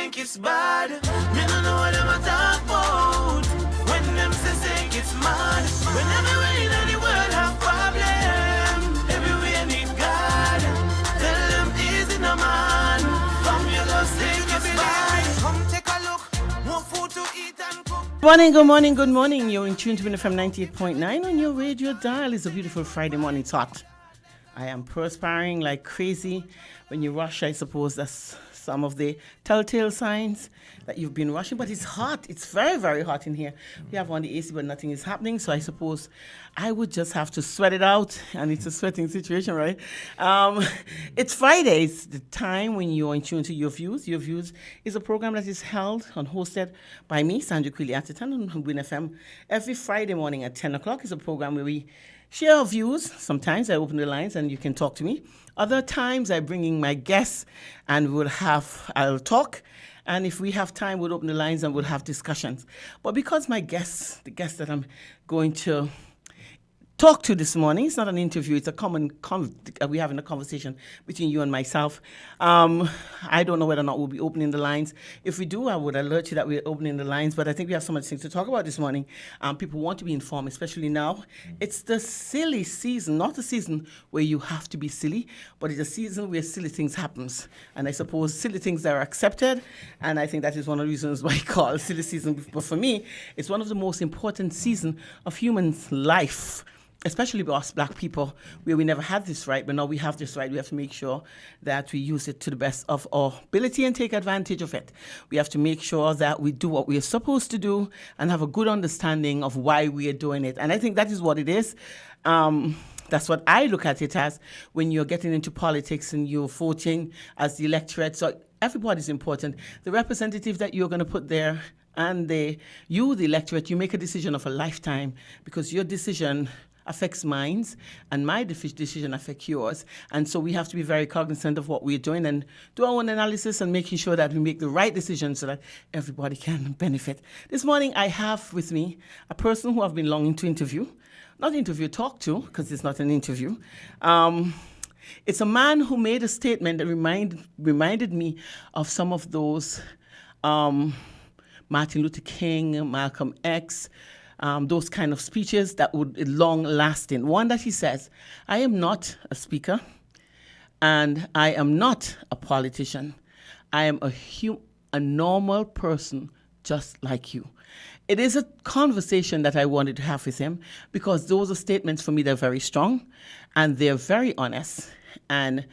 think it's bad. Me no know what them a talk about. When them say it's mad. When everywhere in the world have problem, everywhere need God. Tell them easy no man. From you go think it's bad. Come take a look. More food to eat and cook. Good morning. You're in tune to FM 98.9 on your radio dial. It's a beautiful Friday morning. It's hot. I am perspiring like crazy. When you rush, I suppose that's some of the telltale signs that you've been rushing. But it's hot. It's very, very hot in here. We have on the AC, but nothing is happening. So I suppose I would just have to sweat it out. And it's a sweating situation, right? It's Friday. It's the time when you're in tune to Your Views. Your Views is a program that is held and hosted by me, Sandra Quilly-Atherton, on Win FM. Every Friday morning at 10 o'clock is a program where we share our views. Sometimes I open the lines and you can talk to me. Other times I bring in my guests and I'll talk. And if we have time, we'll open the lines and we'll have discussions. But because the guest that I'm going to talk to this morning, it's not an interview, it's a we're having a conversation between you and myself. I don't know whether or not we'll be opening the lines. If we do, I would alert you that we're opening the lines, but I think we have so much things to talk about this morning. People want to be informed, especially now. It's the silly season, not a season where you have to be silly, but it's a season where silly things happens. And I suppose silly things are accepted, and I think that is one of the reasons why I call it silly season. But for me, it's one of the most important seasons of human's life, especially for us black people, where we never had this right, but now we have this right. We have to make sure that we use it to the best of our ability and take advantage of it. We have to make sure that we do what we are supposed to do and have a good understanding of why we are doing it. And I think that is what it is. That's what I look at it as when you're getting into politics and you're voting as the electorate. So everybody's important. The representative that you're going to put there and the electorate, you make a decision of a lifetime, because your decision affects mine, and my decision affects yours. And so we have to be very cognizant of what we're doing and do our own analysis and making sure that we make the right decisions so that everybody can benefit. This morning I have with me a person who I've been longing to talk to, because it's not an interview. It's a man who made a statement that reminded me of some of those Martin Luther King, Malcolm X, those kind of speeches that would be long-lasting. One that he says, I am not a speaker and I am not a politician. I am a normal person just like you. It is a conversation that I wanted to have with him because those are statements for me that are very strong and they're very honest. And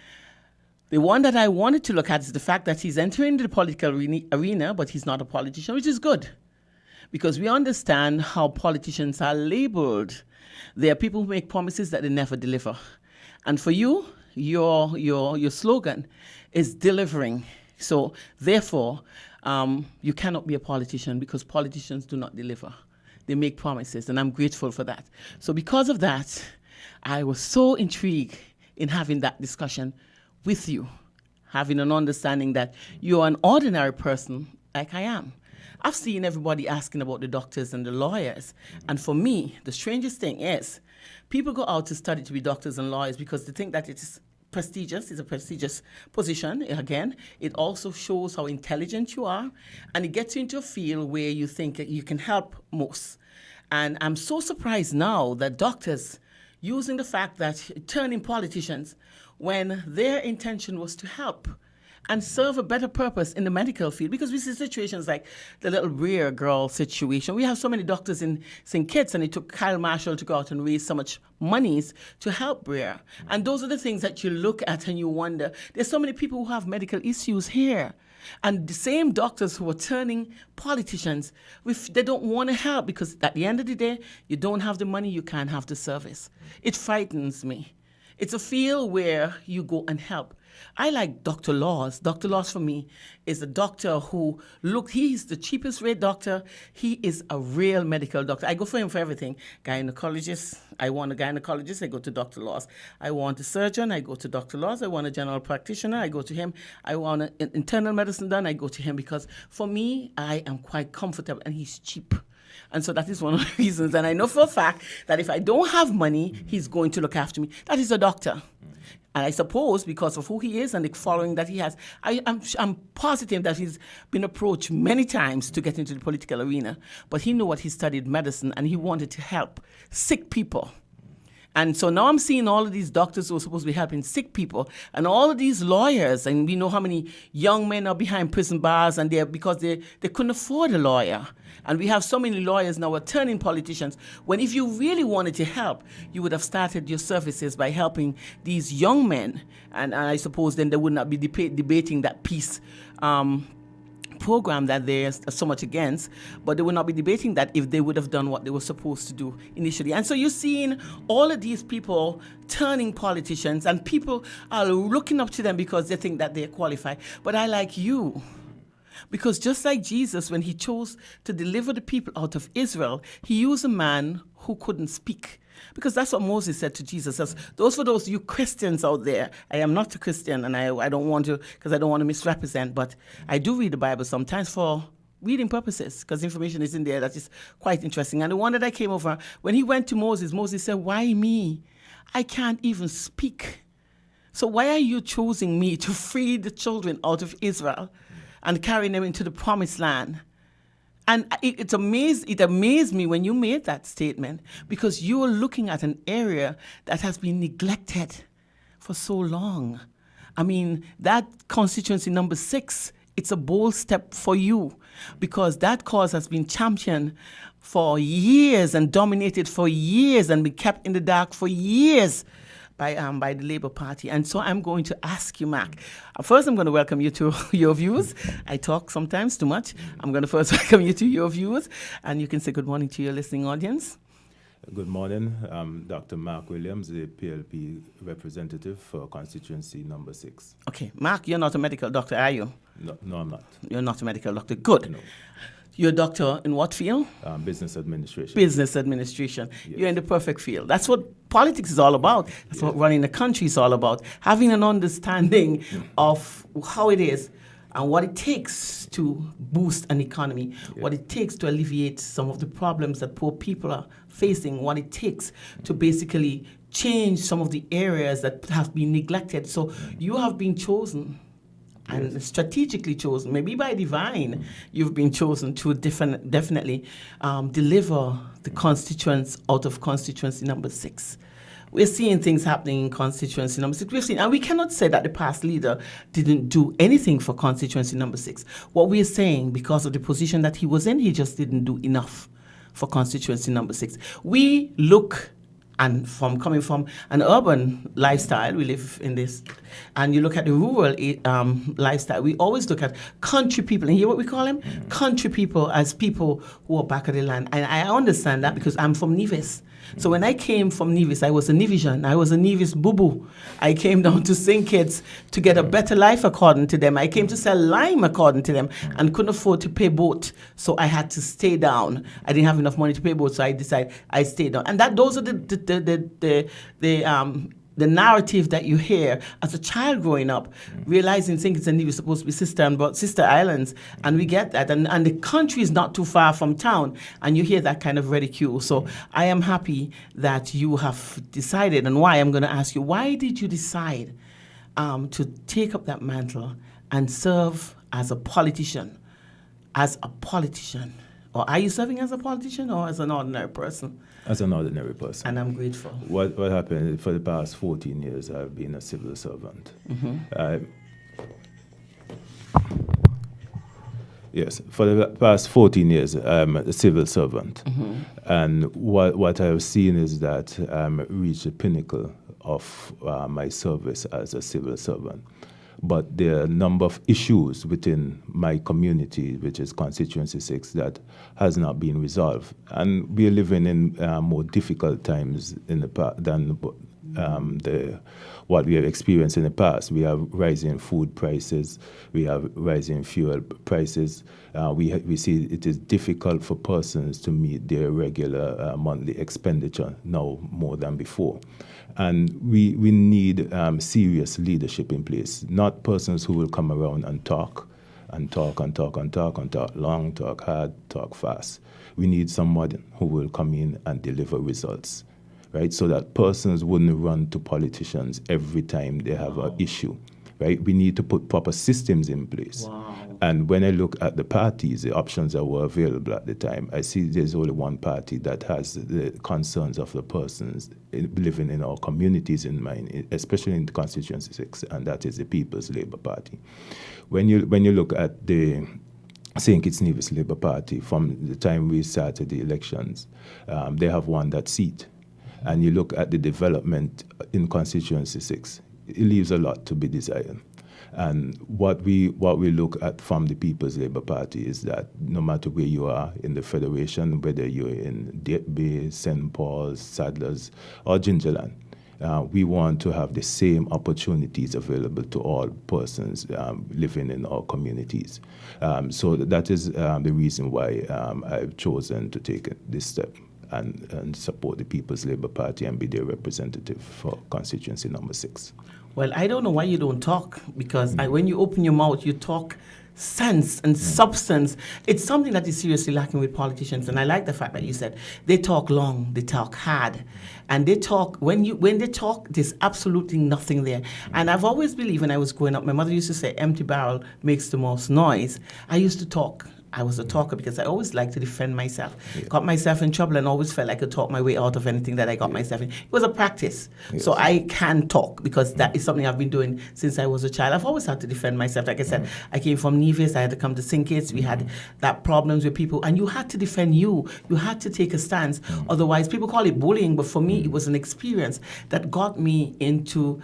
the one that I wanted to look at is the fact that he's entering the political arena, but he's not a politician, which is good. Because we understand how politicians are labeled. There are people who make promises that they never deliver. And for you, your slogan is delivering. So therefore, you cannot be a politician because politicians do not deliver. They make promises, and I'm grateful for that. So because of that, I was so intrigued in having that discussion with you, having an understanding that you're an ordinary person like I am. I've seen everybody asking about the doctors and the lawyers. And for me, the strangest thing is people go out to study to be doctors and lawyers because they think that it is prestigious. It's a prestigious position. Again, it also shows how intelligent you are. And it gets you into a field where you think you can help most. And I'm so surprised now that doctors using the fact that turning politicians when their intention was to help and serve a better purpose in the medical field, because we see situations like the little Breer girl situation. We have so many doctors in St. Kitts, and it took Kyle Marshall to go out and raise so much monies to help Breer. And those are the things that you look at and you wonder. There's so many people who have medical issues here. And the same doctors who are turning politicians, they don't want to help because at the end of the day, you don't have the money, you can't have the service. It frightens me. It's a field where you go and help. I like Dr. Laws. Dr. Laws for me is a doctor who, he's the cheapest rate doctor. He is a real medical doctor. I go for him for everything. Gynecologist, I want a gynecologist, I go to Dr. Laws. I want a surgeon, I go to Dr. Laws. I want a general practitioner, I go to him. I want an internal medicine done, I go to him because for me, I am quite comfortable and he's cheap. And so that is one of the reasons. And I know for a fact that if I don't have money, he's going to look after me. That is a doctor. And I suppose because of who he is and the following that he has, I'm positive that he's been approached many times to get into the political arena. But he knew what he studied medicine, and he wanted to help sick people. And so now I'm seeing all of these doctors who are supposed to be helping sick people, and all of these lawyers, and we know how many young men are behind prison bars, and because they couldn't afford a lawyer. And we have so many lawyers now are turning politicians, when if you really wanted to help, you would have started your services by helping these young men. And I suppose then they would not be debating that peace program that they're so much against, but they will not be debating that if they would have done what they were supposed to do initially. And so you're seeing all of these people turning politicians, and people are looking up to them because they think that they're qualified. But I like you, because just like Jesus, when he chose to deliver the people out of Israel, he used a man who couldn't speak. Because that's what Moses said to Jesus. For those you Christians out there, I am not a Christian, and I don't want to, because I don't want to misrepresent, but I do read the Bible sometimes for reading purposes, because information is in there that is quite interesting. And the one that I came over, when he went to Moses, Moses said, "Why me? I can't even speak. So why are you choosing me to free the children out of Israel and carry them into the promised land?" And it amazed me when you made that statement, because you are looking at an area that has been neglected for so long. I mean, that constituency number 6, it's a bold step for you, because that cause has been championed for years and dominated for years and been kept in the dark for years by the Labour Party. And so I'm going to ask you, Mark. First, I'm going to welcome you to Your Views. I talk sometimes too much. I'm going to first welcome you to Your Views, and you can say good morning to your listening audience. Good morning. I'm Dr. Mark Williams, the PLP representative for constituency number 6. Okay. Mark, you're not a medical doctor, are you? No, I'm not. You're not a medical doctor. Good. No. You're a doctor in what field? Business administration. Business administration. Yes. You're in the perfect field. That's what politics is all about. That's what running a country is all about. Having an understanding of how it is and what it takes to boost an economy, what it takes to alleviate some of the problems that poor people are facing, what it takes to basically change some of the areas that have been neglected. So you have been chosen, and strategically chosen, maybe by divine, you've been chosen to definitely deliver the constituents out of constituency number 6. We're seeing things happening in constituency number 6. We've seen, and we cannot say that the past leader didn't do anything for constituency number 6. What we're saying, because of the position that he was in, he just didn't do enough for constituency number 6. We look, and coming from an urban lifestyle, we live in this, and you look at the rural lifestyle, we always look at country people, and you hear what we call them? Country people, as people who are back of the land. And I understand that because I'm from Nevis. So when I came from Nevis, I was a Nevisian. I was a Nevis boo-boo. I came down to St. Kitts to get a better life according to them. I came to sell lime according to them and couldn't afford to pay boat. So I had to stay down. I didn't have enough money to pay boat, so I decided I stayed down. And those are the narrative that you hear as a child growing up, realizing St. Kitts and Nevis supposed to be sister islands, and we get that, and the country is not too far from town, and you hear that kind of ridicule. So I am happy that you have decided, and why I'm going to ask you, why did you decide to take up that mantle and serve as a politician? Or are you serving as a politician or as an ordinary person? As an ordinary person. And I'm grateful. What happened for the past 14 years, I've been a civil servant. Yes, for the past 14 years, I'm a civil servant. And what I've seen is that I've reached the pinnacle of my service as a civil servant. But there are a number of issues within my community, which is constituency 6, that has not been resolved. And we are living in more difficult times in the past than what we have experienced in the past. We have rising food prices, we have rising fuel prices. We see it is difficult for persons to meet their regular monthly expenditure now more than before. And we need serious leadership in place, not persons who will come around and talk long, talk hard, talk fast. We need someone who will come in and deliver results. right? So that persons wouldn't run to politicians every time they have an issue, right? We need to put proper systems in place. Wow. And when I look at the parties, the options that were available at the time, I see there's only one party that has the concerns of the persons living in our communities in mind, especially in Constituency 6, and that is the People's Labour Party. When you look at the St. Kitts Nevis Labour Party, from the time we started the elections, they have won that seat. And you look at the development in Constituency 6, it leaves a lot to be desired. And what we look at from the People's Labour Party is that no matter where you are in the Federation, whether you're in Date Bay, St. Paul's, Sadler's, or Gingerland, we want to have the same opportunities available to all persons living in our communities. So that is the reason why I've chosen to take this step and support the People's Labour Party and be their representative for constituency number 6. Well, I don't know why you don't talk, because when you open your mouth, you talk sense and substance. It's something that is seriously lacking with politicians, and I like the fact that you said they talk long, they talk hard, and they talk when they talk, there's absolutely nothing there. And I've always believed, when I was growing up, my mother used to say, "Empty barrel makes the most noise." I used to talk. I was a talker because I always liked to defend myself. Got myself in trouble and always felt I could talk my way out of anything that I got myself in. It was a practice. So I can talk because that is something I've been doing since I was a child. I've always had to defend myself. Like I said, I came from Nevis. I had to come to St. Kitts. We had that problems with people. And you had to defend you. You had to take a stance. Otherwise, people call it bullying. But for me, it was an experience that got me into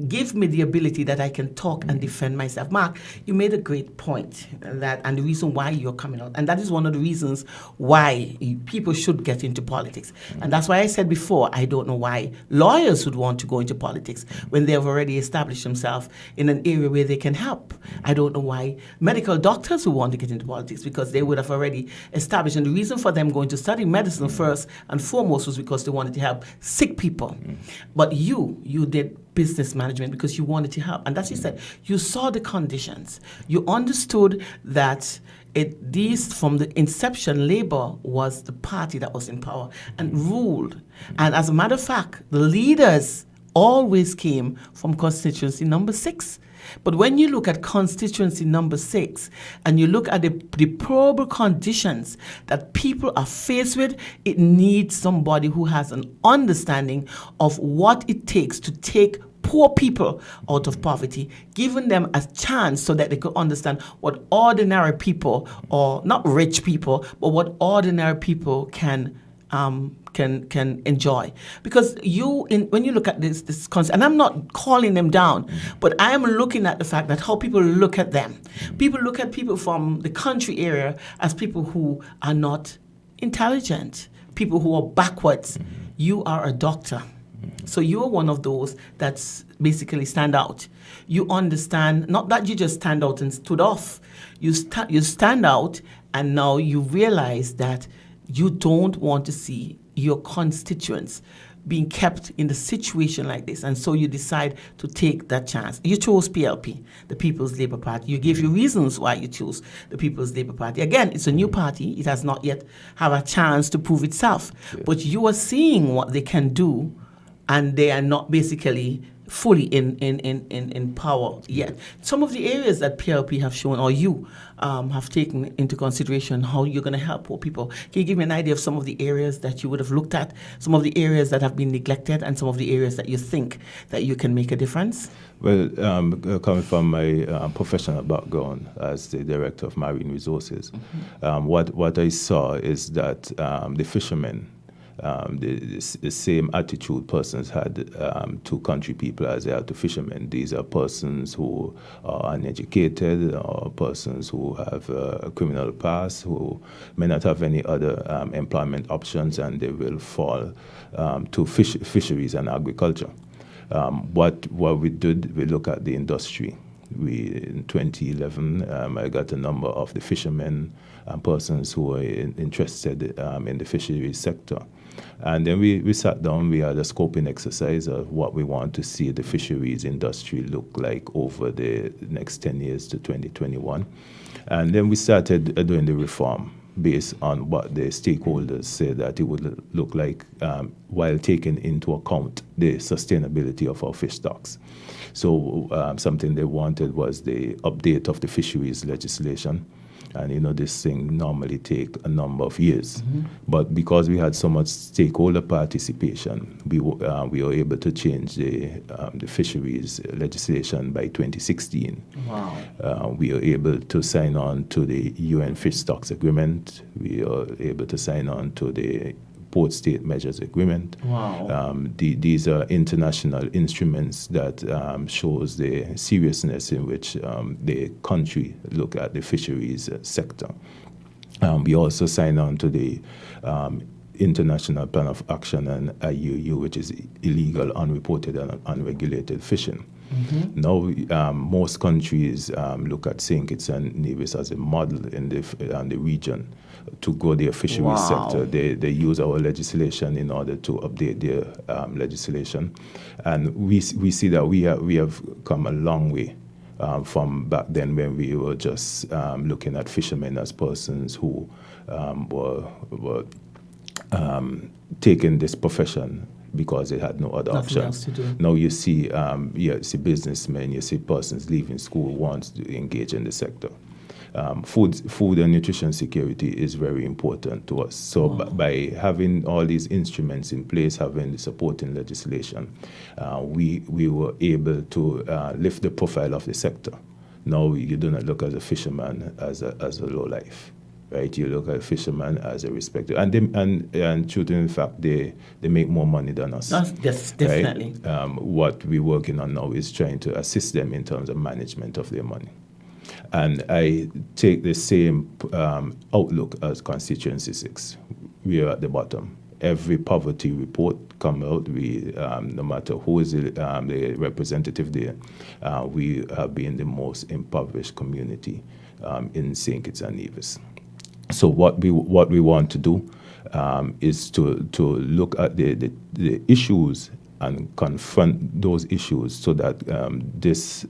give me the ability that I can talk and defend myself. Mark, you made a great point, and the reason why you're coming out. And that is one of the reasons why people should get into politics. And that's why I said before, I don't know why lawyers would want to go into politics when they have already established themselves in an area where they can help. I don't know why medical doctors would want to get into politics, because they would have already established. And the reason for them going to study medicine first and foremost was because they wanted to help sick people. But you did business management because you wanted to help. And that's what you said. You saw the conditions. You understood that from the inception, Labour was the party that was in power and ruled. And as a matter of fact, the leaders always came from constituency number 6. But when you look at constituency number 6 and you look at the deplorable conditions that people are faced with, it needs somebody who has an understanding of what it takes to take poor people out of poverty, giving them a chance so that they could understand what ordinary people, or not rich people, but what ordinary people can enjoy. Because when you look at this concept, and I'm not calling them down, but I am looking at the fact that how people look at them. People look at people from the country area as people who are not intelligent, people who are backwards. You are a doctor. So you're one of those that's basically stand out. You understand, not that you just stand out and stood off. You stand out, and now you realize that you don't want to see your constituents being kept in the situation like this, and so you decide to take that chance. You chose PLP, the People's Labour Party. You gave your reasons why you chose the People's Labour Party. Again, it's a new party. It has not yet have a chance to prove itself, but you are seeing what they can do, and they are not basically fully in power yet. Some of the areas that PLP have shown, or you have taken into consideration how you're going to help poor people. Can you give me an idea of some of the areas that you would have looked at, some of the areas that have been neglected, and some of the areas that you think that you can make a difference? Well, coming from my professional background as the Director of Marine Resources, what I saw is that the fishermen, the same attitude persons had to country people as they are to fishermen. These are persons who are uneducated, or persons who have a criminal past, who may not have any other employment options, and they will fall to fisheries and agriculture. What we did, we look at the industry. In 2011, I got a number of the fishermen and persons who were interested in the fisheries sector. And then we sat down, we had a scoping exercise of what we want to see the fisheries industry look like over the next 10 years to 2021. And then we started doing the reform. based on what the stakeholders said that it would look like while taking into account the sustainability of our fish stocks. So something they wanted was the update of the fisheries legislation. And, this thing normally take a number of years. But because we had so much stakeholder participation, we were able to change the fisheries legislation by 2016. Wow. We are able to sign on to the UN Fish Stocks Agreement. We are able to sign on to the Port State Measures Agreement. Wow. These are international instruments that shows the seriousness in which the country look at the fisheries sector. We also sign on to the International Plan of Action and IUU, which is illegal, unreported, and unregulated fishing. Now, most countries look at St. Kitts and Nevis as a model in the region to grow their fisheries sector. They use our legislation in order to update their legislation, and we see that we have come a long way from back then when we were just looking at fishermen as persons who were taking this profession because they had no other Nothing option. else to do. Now you see, see businessmen, you see persons leaving school wants to engage in the sector. Food and nutrition security is very important to us. So by having all these instruments in place, having the supporting legislation, we were able to lift the profile of the sector. Now you do not look at a fisherman as a low life. Right, you look at fishermen as a respected, and truth in fact, they make more money than us. Yes, definitely. Right? What we're working on now is trying to assist them in terms of management of their money. And I take the same outlook as Constituency 6. We are at the bottom. Every poverty report come out, we no matter who is the representative there, we have been the most impoverished community in St. Kitts and Nevis. So what we want to do is to look at the issues and confront those issues so that this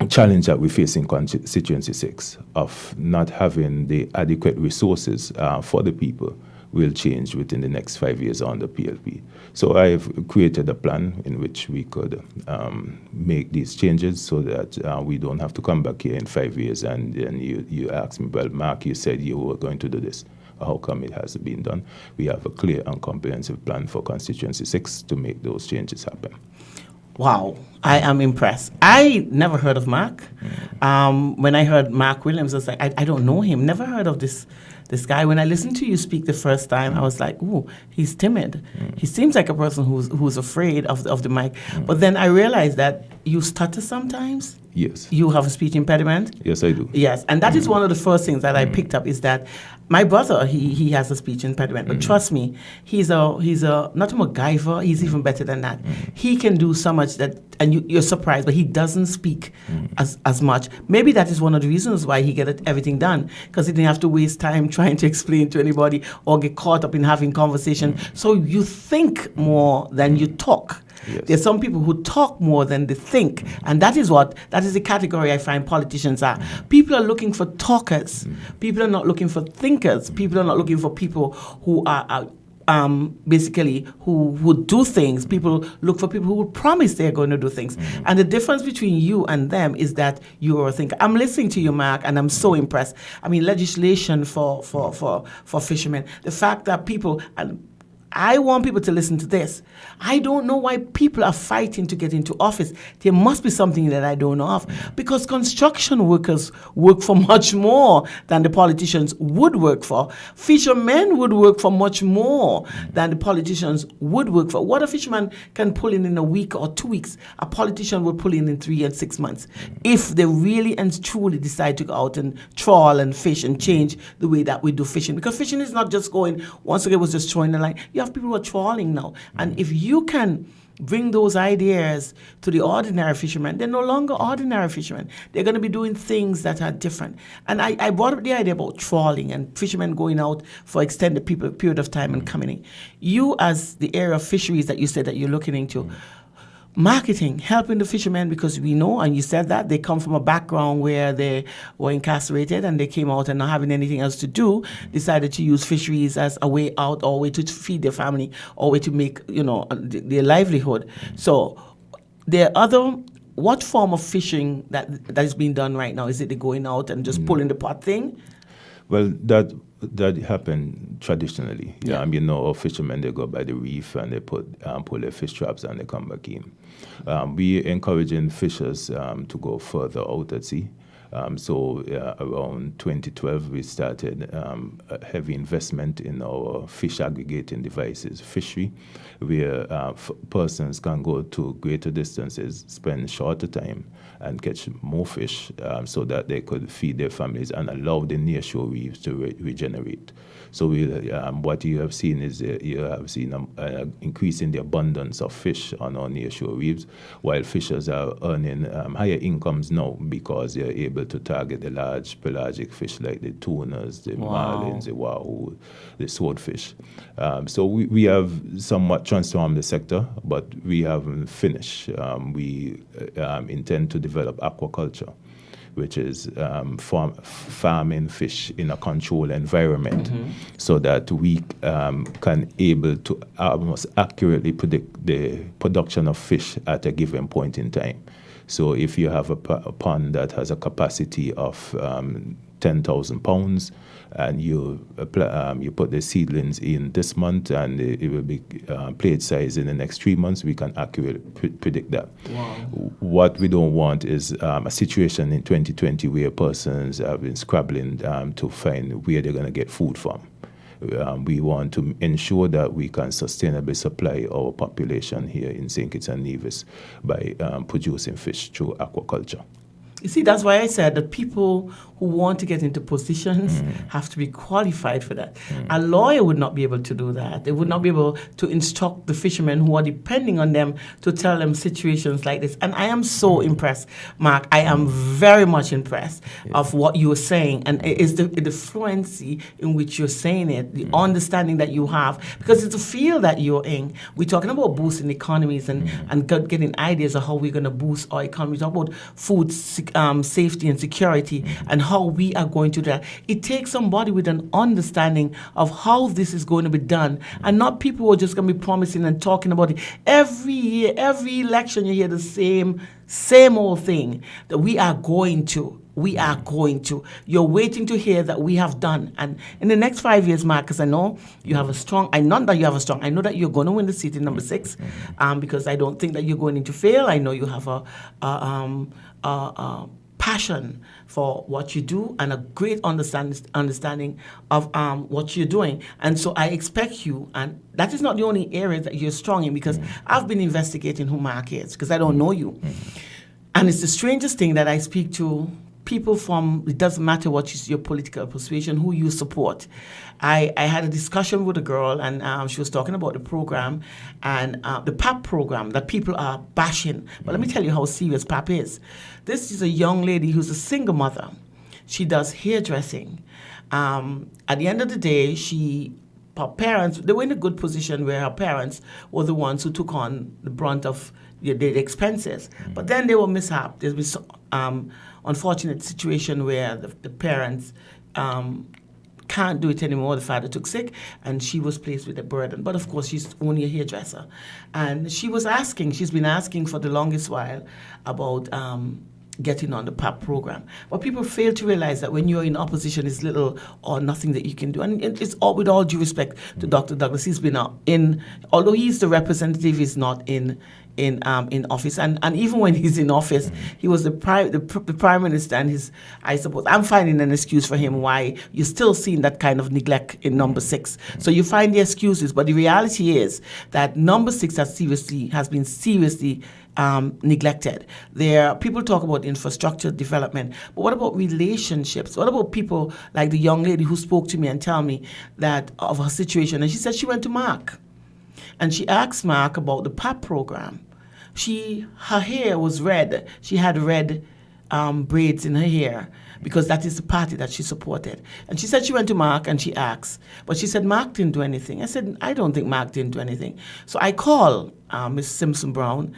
challenge that we face in Constituency 6 of not having the adequate resources for the people will change within the next 5 years on the PLP. So I've created a plan in which we could make these changes so that we don't have to come back here in 5 years and then you ask me, well, Mark, you said you were going to do this. How come it hasn't been done? We have a clear and comprehensive plan for Constituency 6 to make those changes happen. Wow, I am impressed. I never heard of Mark. When I heard Mark Williams, I was like, I don't know him. Never heard of this guy. When I listened to you speak the first time, I was like, ooh, he's timid. He seems like a person who's afraid of the mic. But then I realized that you stutter sometimes. Yes. You have a speech impediment. Yes, I do. Yes, and that is one of the first things that I picked up is that my brother, he has a speech impediment, but trust me, he's a not a MacGyver, he's even better than that. He can do so much that, and you're surprised, but he doesn't speak as much. Maybe that is one of the reasons why he get everything done, because he didn't have to waste time trying to explain to anybody or get caught up in having conversation. So you think more than you talk. Yes. There's some people who talk more than they think, and that is the category I find politicians are. People are looking for talkers. People are not looking for thinkers. People are not looking for people who are basically who would do things. People look for people who would promise they're going to do things. And the difference between you and them is that you are a thinker. I'm listening to you, Mark, and I'm so impressed. I mean, legislation for fishermen. The fact that people, and I want people to listen to this. I don't know why people are fighting to get into office. There must be something that I don't know of. Because construction workers work for much more than the politicians would work for. Fishermen would work for much more than the politicians would work for. What a fisherman can pull in a week or 2 weeks, a politician would pull in 3 and 6 months. If they really and truly decide to go out and trawl and fish and change the way that we do fishing. Because fishing is not just going, once again, it was just throwing the line. You have people who are trawling now. And if you can bring those ideas to the ordinary fishermen, they're no longer ordinary fishermen. They're going to be doing things that are different. And I brought up the idea about trawling and fishermen going out for extended period of time and coming in. You, as the area of fisheries that you said that you're looking into, marketing, helping the fishermen, because we know, and you said that, they come from a background where they were incarcerated and they came out and not having anything else to do, decided to use fisheries as a way out or a way to feed their family or a way to make, their livelihood. So there are what form of fishing that is being done right now? Is it the going out and just pulling the pot thing? Well, that happened traditionally. Yeah. Our fishermen, they go by the reef and they pull their fish traps and they come back in. We encouraging fishers to go further out at sea. So around 2012, we started a heavy investment in our fish aggregating devices, Fishery, where persons can go to greater distances, spend shorter time, and catch more fish so that they could feed their families and allow the nearshore reefs to regenerate. So what you have seen is an increase in the abundance of fish on our nearshore reefs, while fishers are earning higher incomes now because they're able to target the large pelagic fish like the tunas, the marlins, the wahoo, the swordfish. So we have somewhat transformed the sector, but we haven't finished. We intend to develop aquaculture, which is farming fish in a controlled environment, so that we can able to almost accurately predict the production of fish at a given point in time. So if you have a pond that has a capacity of 10,000 pounds, and you put the seedlings in this month, and it will be plate size in the next 3 months, we can accurately predict that. Wow. What we don't want is a situation in 2020 where persons have been scrabbling to find where they're going to get food from. We want to ensure that we can sustainably supply our population here in St. Kitts and Nevis by producing fish through aquaculture. You see, that's why I said that people who want to get into positions have to be qualified for that. A lawyer would not be able to do that. They would not be able to instruct the fishermen who are depending on them to tell them situations like this. And I am so impressed, Mark. I am very much impressed of what you're saying. And it's the fluency in which you're saying it, the understanding that you have, because it's a field that you're in. We're talking about boosting economies and getting ideas of how we're going to boost our economy. We talk about food safety and security and how we are going to do that. It takes somebody with an understanding of how this is going to be done, and not people who are just going to be promising and talking about it. Every year, every election, you hear the same old thing that we are going to. You're waiting to hear that we have done. And in the next 5 years, Marcus, I know you have a strong, I know that you're going to win the seat in number 6, because I don't think that you're going to fail. I know you have a passion for what you do and a great understanding of what you're doing. And so I expect you, and that is not the only area that you're strong in, because I've been investigating who Mark is, because I don't know you. And it's the strangest thing that I speak to people from, it doesn't matter what is your political persuasion, who you support. I had a discussion with a girl, and she was talking about the program and the PAP program that people are bashing. But let me tell you how serious PAP is. This is a young lady who's a single mother. She does hairdressing. At the end of the day, her parents, they were in a good position where her parents were the ones who took on the brunt of the expenses. But then there were mishap. There's been unfortunate situation where the parents can't do it anymore. The father took sick, and she was placed with a burden. But of course, she's only a hairdresser. And she's been asking for the longest while about getting on the PAP program. But people fail to realize that when you're in opposition, it's little or nothing that you can do. And it's all, with all due respect to Dr. Douglas, he's been although he's the representative, he's not in office. And even when he's in office, he was the prime minister, and I suppose I'm finding an excuse for him why you're still seeing that kind of neglect in number 6. So you find the excuses, but the reality is that number 6 has been seriously neglected. People talk about infrastructure development, but what about relationships? What about people like the young lady who spoke to me and tell me that of her situation? And she said she went to Mark, and she asked Mark about the PAP program. Her hair was red. She had red braids in her hair because that is the party that she supported. And she said she went to Mark and she asked, but she said Mark didn't do anything. I said, I don't think Mark didn't do anything. So I called Ms. Simpson Brown,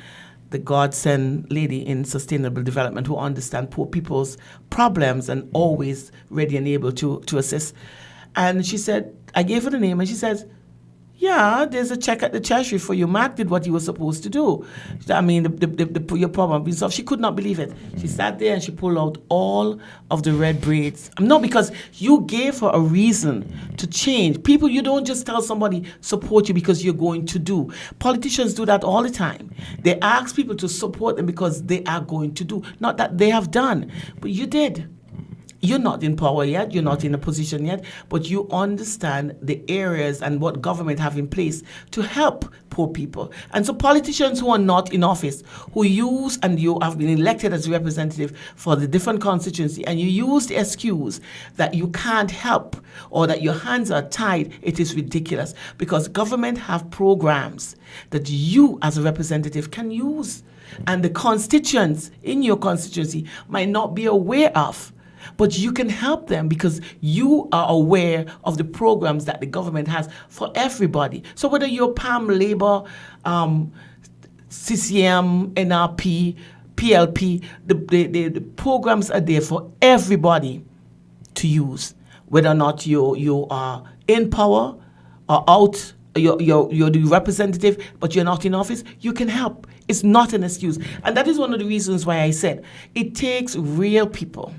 the godsend lady in sustainable development who understands poor people's problems and always ready and able to assist. And she said, I gave her the name, and she says, yeah, there's a check at the treasury for you. Mark did what he was supposed to do. I mean, your problem being solved. She could not believe it. She sat there and she pulled out all of the red braids. No, because you gave her a reason to change. People, you don't just tell somebody, support you because you're going to do. Politicians do that all the time. They ask people to support them because they are going to do. Not that they have done, but you did. You're not in power yet, you're not in a position yet, but you understand the areas and what government have in place to help poor people. And so politicians who are not in office, who use, and you have been elected as a representative for the different constituency, and you use the excuse that you can't help or that your hands are tied, it is ridiculous, because government have programs that you as a representative can use, and the constituents in your constituency might not be aware of. But you can help them because you are aware of the programs that the government has for everybody. So whether you're PAM, Labour, CCM, NRP, PLP, the programs are there for everybody to use. Whether or not you are in power or out, you're the representative, but you're not in office, you can help. It's not an excuse. And that is one of the reasons why I said it takes real people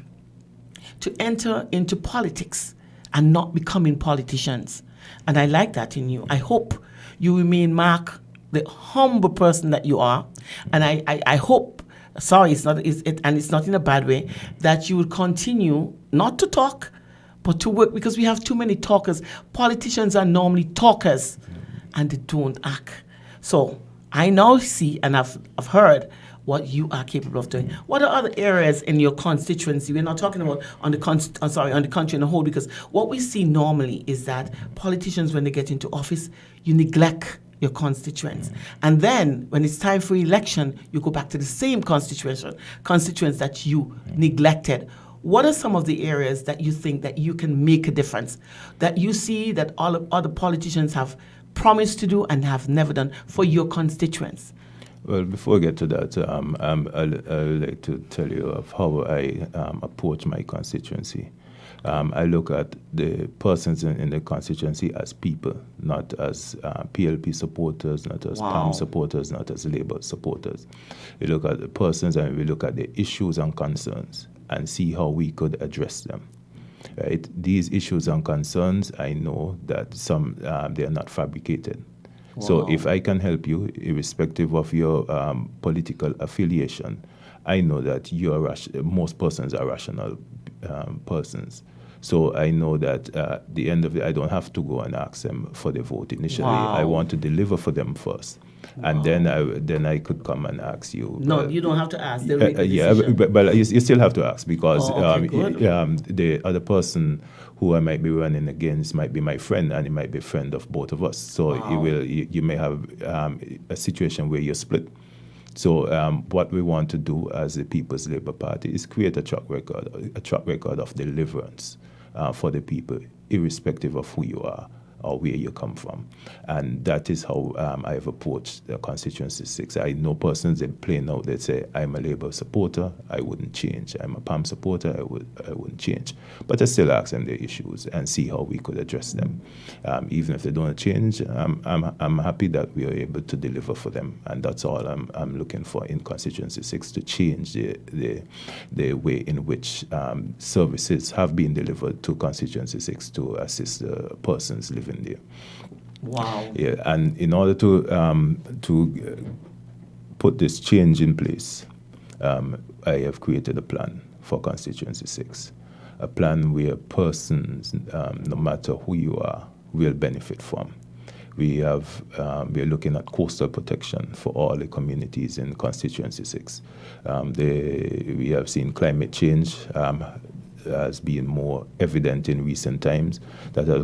to enter into politics and not becoming politicians. And I like that in you. I hope you remain, Mark, the humble person that you are. And I hope, sorry, it's not in a bad way, that you will continue not to talk, but to work, because we have too many talkers. Politicians are normally talkers, and they don't act. So I now see, and I've heard what you are capable of doing. What are other areas in your constituency? We're not talking about on the country in a whole, because what we see normally is that politicians, when they get into office, you neglect your constituents. And then when it's time for election, you go back to the same constituents that you neglected. What are some of the areas that you think that you can make a difference, that you see that all of other politicians have promised to do and have never done for your constituents? Well, before I get to that, I'd like to tell you of how I approach my constituency. I look at the persons in the constituency as people, not as PLP supporters, not as PAM supporters, not as Labour supporters. We look at the persons and we look at the issues and concerns and see how we could address them. Right? These issues and concerns, I know that some they are not fabricated. Wow. So if I can help you, irrespective of your political affiliation, I know that most persons are rational persons. So I know that at the end of it, I don't have to go and ask them for the vote initially. Wow. I want to deliver for them first. Wow. And then I could come and ask you. No, you don't have to ask. They'll make the decision. But you still have to ask, because the other person who I might be running against might be my friend, and it might be a friend of both of us. So you may have a situation where you're split. So what we want to do as the People's Labour Party is create a track record of deliverance for the people, irrespective of who you are or where you come from. And that is how I have approached the Constituency 6. I know persons that plain out that say, I'm a Labour supporter, I wouldn't change. I'm a PAM supporter, I wouldn't change. But I still ask them their issues and see how we could address them. Even if they don't change, I'm happy that we are able to deliver for them. And that's all I'm looking for in Constituency 6, to change the way in which services have been delivered to Constituency 6 to assist the persons living there. Wow. Yeah, and in order to put this change in place, I have created a plan for Constituency 6, a plan where persons, no matter who you are, will benefit from. We are looking at coastal protection for all the communities in Constituency 6. We have seen climate change has been more evident in recent times, that are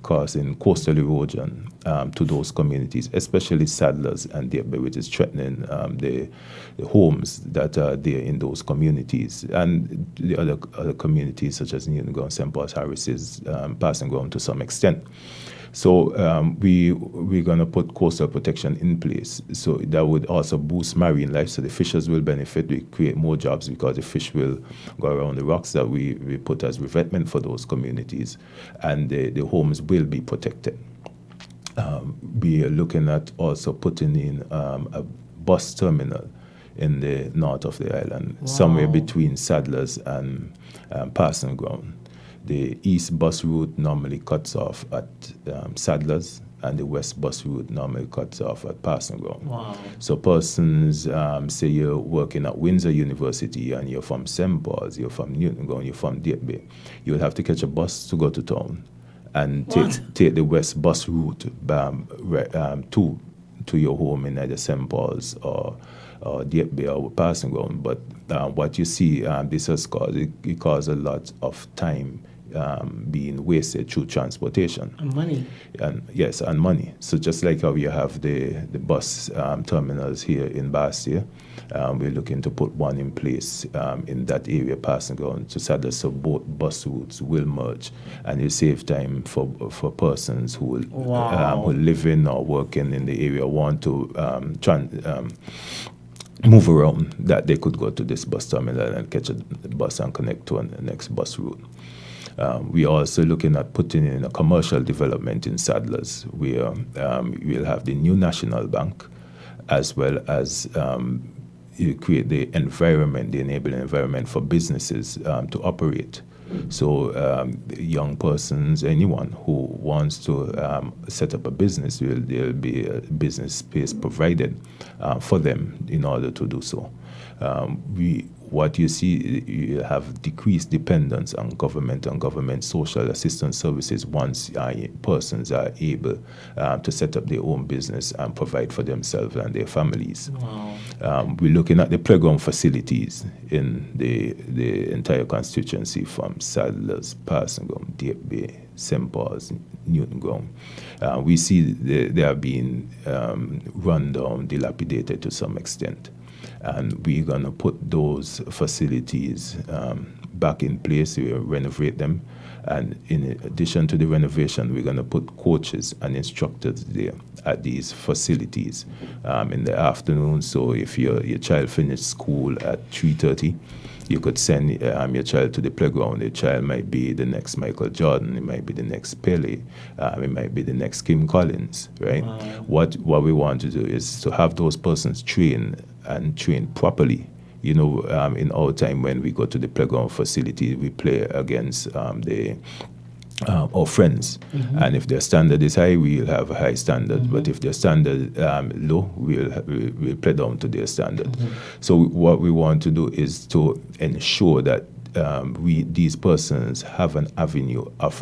causing coastal erosion to those communities, especially Saddlers and Diebe, which is threatening the homes that are there in those communities, and the other communities such as Newton Ground, St. Paul's, Harris is passing ground to some extent. So we're going to put coastal protection in place. So that would also boost marine life. So the fishers will benefit. We create more jobs because the fish will go around the rocks that we put as revetment for those communities. And the homes will be protected. We are looking at also putting in a bus terminal in the north of the island, somewhere between Saddlers and Passing Ground. The east bus route normally cuts off at Saddlers, and the west bus route normally cuts off at Passing Ground. Wow. So persons, say you're working at Windsor University and you're from St. Paul's, you're from Newton Ground, you're from Diebe, you'll have to catch a bus to go to town and take the west bus route to your home in either St. Paul's or Diebe or Passing Ground. But what you see, this has caused, it caused a lot of time being wasted through transportation. And money. And yes, and money. So just like how you have the bus terminals here in Bastia, we're looking to put one in place in that area, Passing Ground to Saddlers, so both bus routes will merge, and it save time for persons who will live in or working in the area, want to move around, that they could go to this bus terminal and catch a bus and connect to the next bus route. We're also looking at putting in a commercial development in Saddlers, where we'll have the new National Bank, as well as you create the environment, the enabling environment for businesses to operate. So young persons, anyone who wants to set up a business, there'll be a business space provided for them in order to do so. What you see, you have decreased dependence on government and government social assistance services once persons are able to set up their own business and provide for themselves and their families. Wow. We're looking at the playground facilities in the entire constituency, from Saddlers, Passing Ground, Diebe, St. Paul's, Newton Ground. We see they are being run down, dilapidated to some extent. And we're going to put those facilities back in place. We renovate them. And in addition to the renovation, we're going to put coaches and instructors there at these facilities in the afternoon. So if your child finished school at 3:30, you could send your child to the playground. The child might be the next Michael Jordan. It might be the next Pele. It might be the next Kim Collins, right? Wow. What we want to do is to have those persons train properly. You know, in our time when we go to the playground facility, we play against our friends. Mm-hmm. And if their standard is high, we'll have a high standard. Mm-hmm. But if their standard low, we'll play down to their standard. Mm-hmm. So what we want to do is to ensure that these persons have an avenue of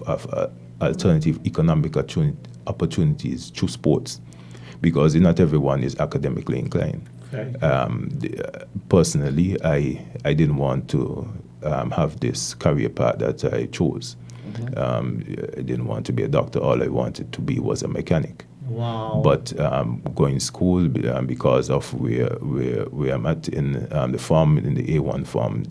alternative economic opportunities through sports, because not everyone is academically inclined. Okay. Personally, I didn't want to have this career path that I chose. Mm-hmm. I didn't want to be a doctor. All I wanted to be was a mechanic. Wow. But going to school, because of where I'm at in the farm, in the A1 farm,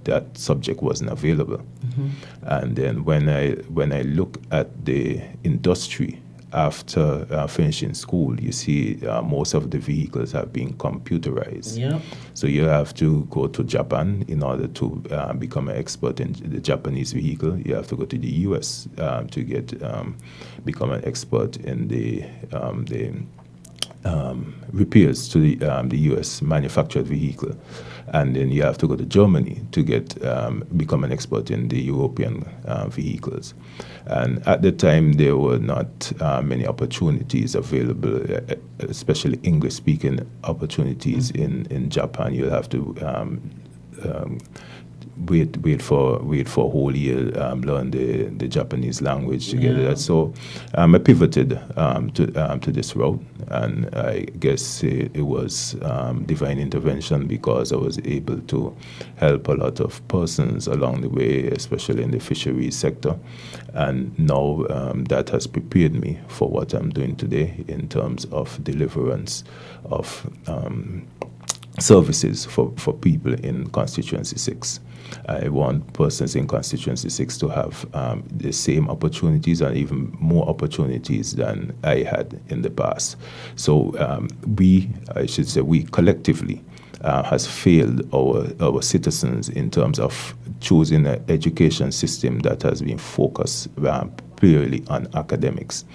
that subject wasn't available. Mm-hmm. And then when I look at the industry, after finishing school, you see most of the vehicles have been computerized. Yep. So you have to go to Japan in order to become an expert in the Japanese vehicle. You have to go to the US to become an expert in the repairs to the US manufactured vehicle. And then you have to go to Germany to become an expert in the European vehicles. And at the time, there were not many opportunities available, especially English-speaking opportunities in Japan. You'll have to wait for a whole year, learn the Japanese language to get that. So I pivoted to this route, and I guess it was divine intervention, because I was able to help a lot of persons along the way, especially in the fisheries sector. And now that has prepared me for what I'm doing today in terms of deliverance of services for people in Constituency 6. I want persons in Constituency 6 to have the same opportunities and even more opportunities than I had in the past. So we collectively has failed our citizens in terms of choosing an education system that has been focused purely on academics.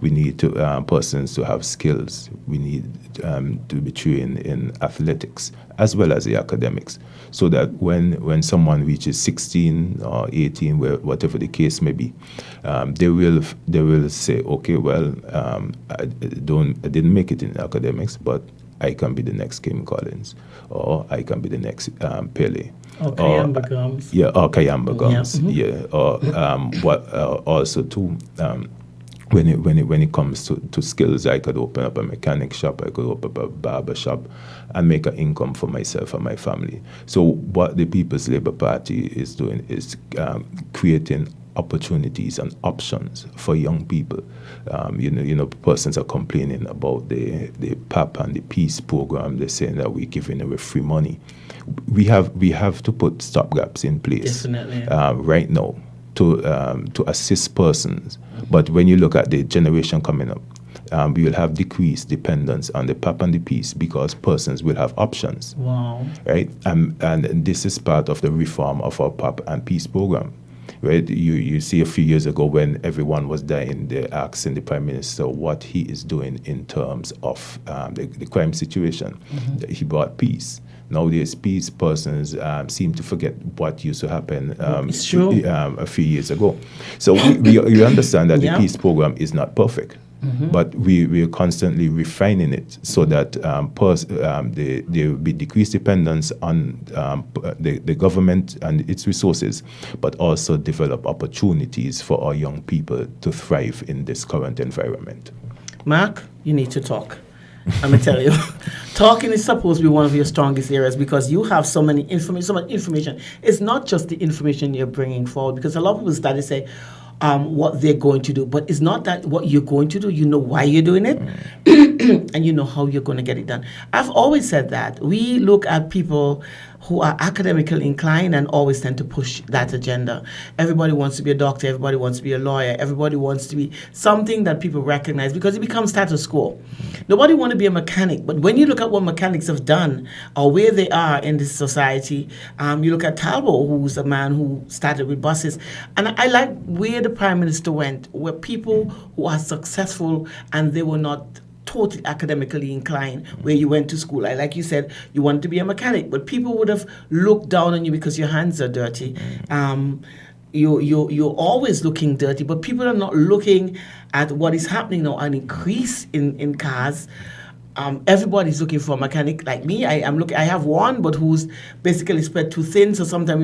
We need persons to have skills. We need to be trained in athletics as well as the academics, so that when someone reaches 16 or 18, whatever the case may be, they will say, okay, well, I didn't make it in academics, but I can be the next Kim Collins, or I can be the next Pele. Or Kayamba Gums. Yeah, or Kayamba Gums. Yeah. Mm-hmm. Yeah, or also too, when it comes to skills, I could open up a mechanic shop, I could open up a barber shop, and make an income for myself and my family. So what the People's Labour Party is doing is creating opportunities and options for young people. Persons are complaining about the PAP and the Peace program. They're saying that we're giving away free money. We have to put stopgaps in place. Definitely. Right now to assist persons. But when you look at the generation coming up, we will have decreased dependence on the PAP and the Peace, because persons will have options. Wow. Right? And this is part of the reform of our PAP and Peace program. Right? You see a few years ago when everyone was dying, they're asking the Prime Minister what he is doing in terms of the crime situation. Mm-hmm. He brought peace. Nowadays, peace persons seem to forget what used to happen it's true. A few years ago. So we understand that the peace program is not perfect. Mm-hmm. But we are constantly refining it so that there will be decreased dependence on the government and its resources, but also develop opportunities for our young people to thrive in this current environment. Mark, you need to talk. I'm going to tell you. Talking is supposed to be one of your strongest areas, because you have so much information. It's not just the information you're bringing forward, because a lot of people start to say, what they're going to do, but it's not that what you're going to do. You know why you're doing it, and you know how you're going to get it done. I've always said that we look at people who are academically inclined and always tend to push that agenda. Everybody wants to be a doctor, everybody wants to be a lawyer, everybody wants to be something that people recognize, because it becomes status quo. Nobody wants to be a mechanic, but when you look at what mechanics have done or where they are in this society, you look at Talbot, who's a man who started with buses, and I like where the Prime Minister went, where people who are successful and they were not totally academically inclined, where you went to school. Like you said, you wanted to be a mechanic, but people would have looked down on you because your hands are dirty. You're always looking dirty, but people are not looking at what is happening now, an increase in cars. Everybody's looking for a mechanic. Like me, I have one, but who's basically spread too thin. So sometimes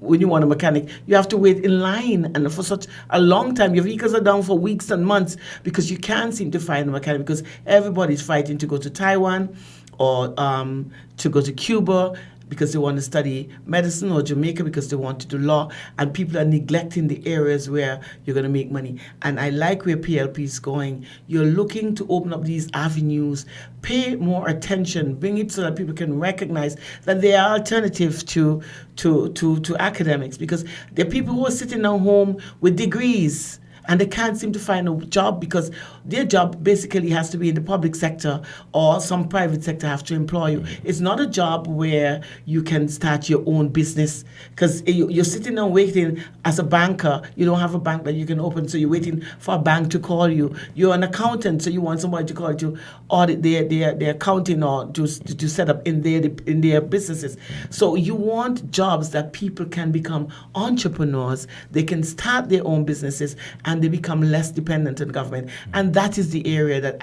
when you want a mechanic, you have to wait in line, and for such a long time. Your vehicles are down for weeks and months because you can't seem to find a mechanic, because everybody's fighting to go to Taiwan or to go to Cuba because they want to study medicine, or Jamaica because they want to do law, and people are neglecting the areas where you're going to make money. And I like where PLP is going. You're looking to open up these avenues, pay more attention, bring it so that people can recognize that there are alternatives to academics, because there are people who are sitting at home with degrees and they can't seem to find a job because their job basically has to be in the public sector, or some private sector have to employ you. It's not a job where you can start your own business, because you're sitting and waiting as a banker. You don't have a bank that you can open, so you're waiting for a bank to call you. You're an accountant, so you want somebody to call you to audit their accounting or to set up in their businesses. So you want jobs that people can become entrepreneurs. They can start their own businesses and they become less dependent on government. And that is the area that